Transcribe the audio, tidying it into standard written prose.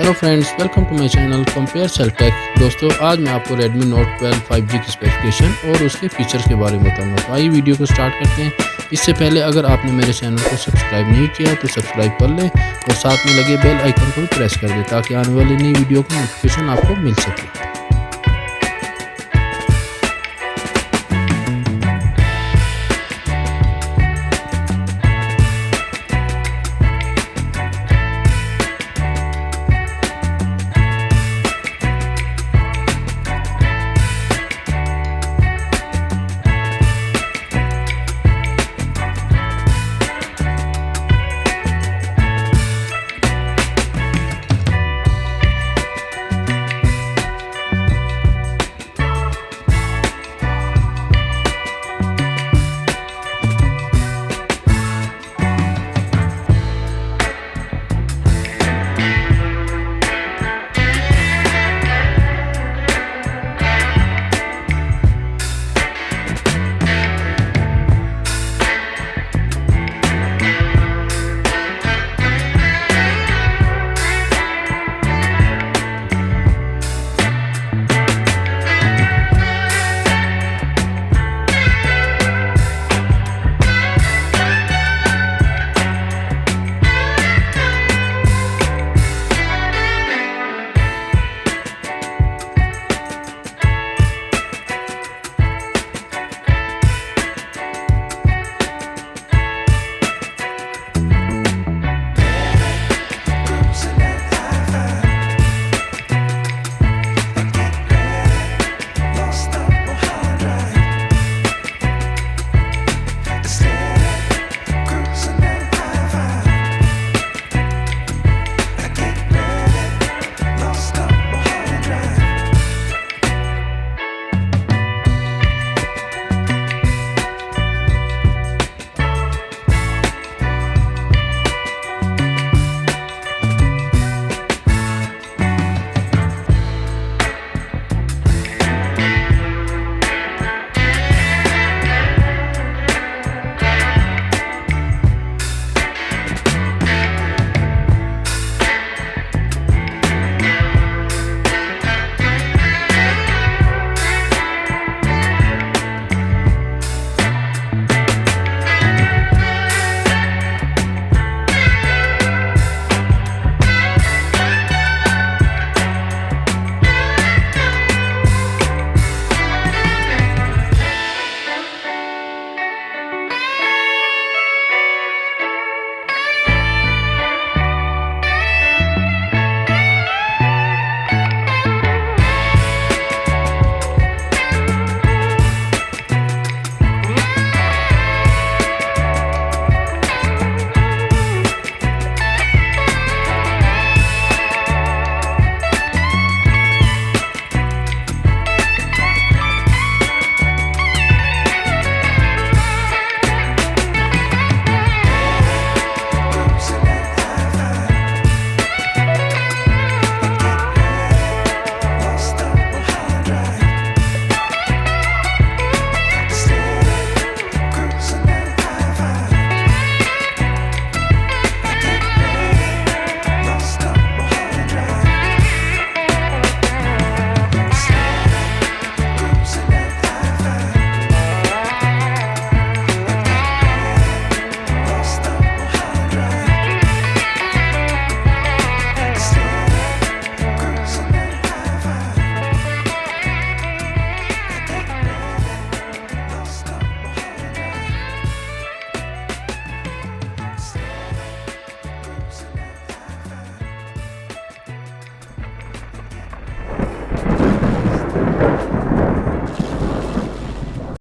Hello friends, welcome to my channel compare Celltech. दोस्तों, आज मैं आपको Redmi Note 12 5G की स्पेसिफिकेशन और उसके फीचर्स के बारे में बताऊंगा। तो आइए वीडियो को स्टार्ट करते हैं। इससे पहले अगर आपने मेरे चैनल को सब्सक्राइब नहीं किया तो सब्सक्राइब कर लें और साथ में लगे बेल आइकन को भी प्रेस कर दें ताकि आने वाली नई वीडियो की नोटिफिकेशन आपको मिल सके।